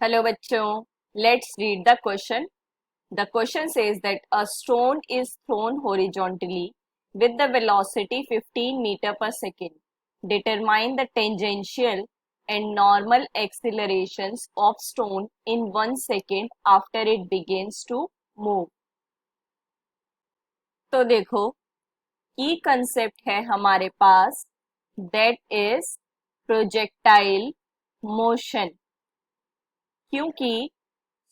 Hello बच्चों, let's read the question. The question says that a stone is thrown horizontally with the velocity 15 meter per second. Determine the tangential and normal accelerations of stone in 1 second after it begins to move. तो देखो, की concept है हमारे पास, that is projectile motion. क्योंकि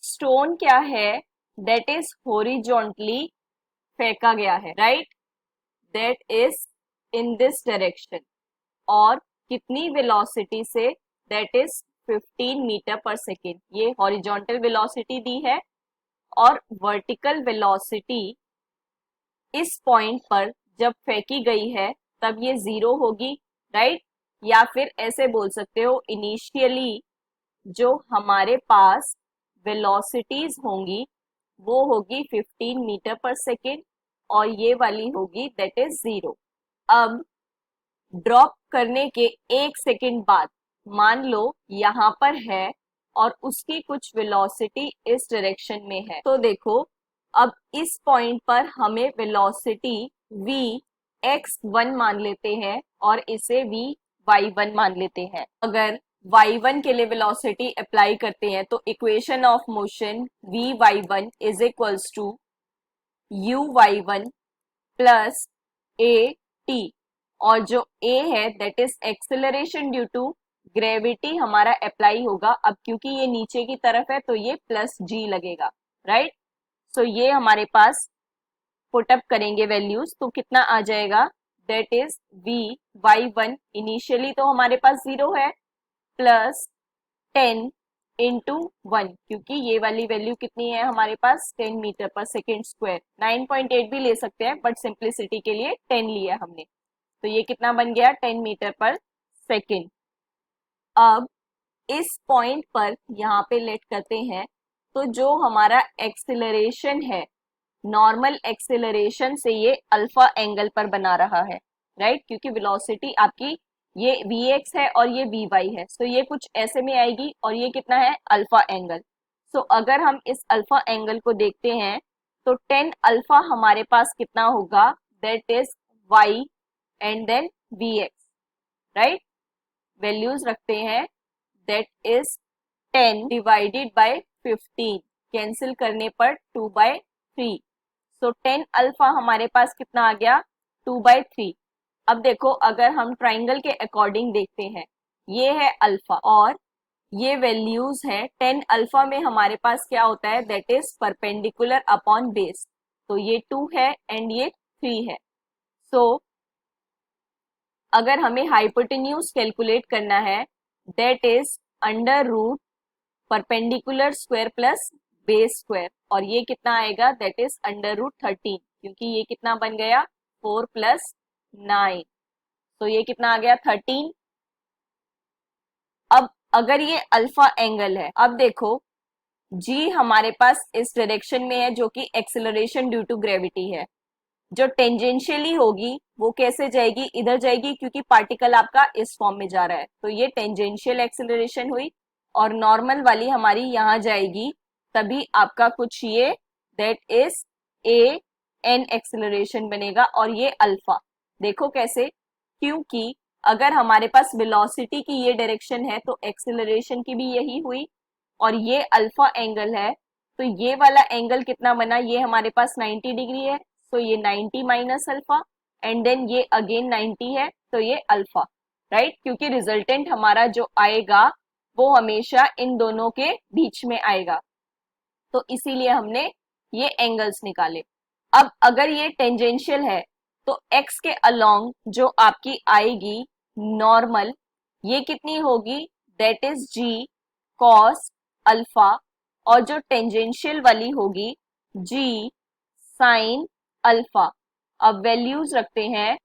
stone क्या है, that is horizontally फेंका गया है, right, that is in this direction. और कितनी वेलोसिटी से, दैट इज 15 मीटर पर सेकेंड. ये हॉरिजॉन्टल वेलोसिटी दी है और वर्टिकल वेलोसिटी इस पॉइंट पर जब फेंकी गई है तब ये जीरो होगी, राइट. या फिर ऐसे बोल सकते हो, इनिशियली जो हमारे पास वेलोसिटीज होंगी वो होगी 15 मीटर पर सेकेंड और ये वाली होगी दैट इज जीरो. अब ड्रॉप करने के एक सेकेंड बाद मान लो यहाँ पर है और उसकी कुछ वेलोसिटी इस डायरेक्शन में है. तो देखो, अब इस पॉइंट पर हमें वेलोसिटी v x1 मान लेते हैं और इसे v y1 मान लेते हैं. अगर y1 के लिए वेलोसिटी अप्लाई करते हैं तो equation of motion v y1 is equals to u y1 plus a t. और जो a है that is acceleration due to gravity हमारा अप्लाई होगा. अब क्योंकि ये नीचे की तरफ है तो ये प्लस g लगेगा, राइट. सो ये हमारे पास पुटअप करेंगे वैल्यूज तो कितना आ जाएगा, that is v y1 initially तो हमारे पास जीरो है प्लस 10 इंटू 1, क्योंकि ये वाली वैल्यू कितनी है हमारे पास 10 मीटर पर सेकेंड स्क्वायर. 9.8 भी ले सकते हैं बट सिंप्लिसिटी के लिए 10 लिया हमने. तो ये कितना बन गया, 10 मीटर पर सेकेंड. अब इस पॉइंट पर यहाँ पे लेट करते हैं तो जो हमारा एक्सिलरेशन है, नॉर्मल एक्सिलरेशन से ये अल्फा एंगल पर बना रहा है, राइट. क्योंकि वेलोसिटी आपकी ये vx है और ये vy है, सो ये कुछ ऐसे में आएगी और ये कितना है, अल्फा एंगल. सो अगर हम इस अल्फा एंगल को देखते हैं तो 10 अल्फा हमारे पास कितना होगा, that is y and then vx, right. Values रखते हैं, that is 10 divided by 15, cancel करने पर 2/3. सो 10 अल्फा हमारे पास कितना आ गया, 2/3. अब देखो, अगर हम ट्राइंगल के अकॉर्डिंग देखते हैं, ये है अल्फा और ये वैल्यूज है. 10 अल्फा में हमारे पास क्या होता है, that is perpendicular upon base. तो ये 2 है एंड ये 3 है. सो अगर हमें हाइपोटेन्यूज कैलकुलेट करना है, that is under root perpendicular square plus base square. और ये कितना आएगा, दैट इज अंडर रूट 13, क्योंकि ये कितना बन गया, 4 प्लस 9. तो ये कितना आ गया, 13. अब अगर ये अल्फा एंगल है, अब देखो जी हमारे पास इस डायरेक्शन में है जो कि एक्सेलरेशन ड्यू टू ग्रेविटी है. जो टेंजेंशियली होगी वो कैसे जाएगी, इधर जाएगी क्योंकि पार्टिकल आपका इस फॉर्म में जा रहा है. तो ये टेंजेंशियल एक्सेलरेशन हुई और नॉर्मल वाली हमारी यहाँ जाएगी, तभी आपका कुछ ये that is A an acceleration बनेगा. और ये अल्फा देखो कैसे, क्योंकि अगर हमारे पास वेलोसिटी की ये डायरेक्शन है तो एक्सेलरेशन की भी यही हुई और ये अल्फा एंगल है. तो ये वाला एंगल कितना बना, ये हमारे पास 90 डिग्री है. तो ये 90 माइनस अल्फा एंड देन ये अगेन 90 है, तो ये अल्फा, राइट. क्योंकि रिजल्टेंट हमारा जो आएगा वो हमेशा इन दोनों के बीच में आएगा, तो इसीलिए हमने ये एंगल्स निकाले. अब अगर ये टेंजेंशियल है तो x के अलोंग जो आपकी आएगी नॉर्मल, ये कितनी होगी, that is g cos alpha. और जो टेंजेंशियल वाली होगी g sin अल्फा. अब वैल्यूज रखते हैं.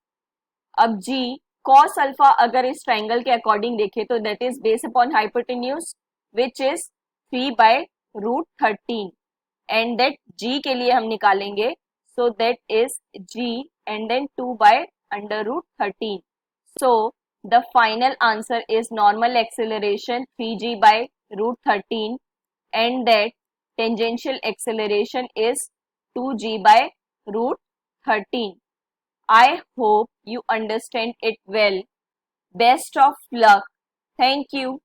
अब g cos अल्फा अगर इस ट्राइंगल के अकॉर्डिंग देखें तो that is base upon hypotenuse which is 3/√13 and that g के लिए हम निकालेंगे, so that is g and then 2/√13. So the final answer is normal acceleration 3g/√13 and that tangential acceleration is 2g by root 13. I hope you understand it well. Best of luck. Thank you.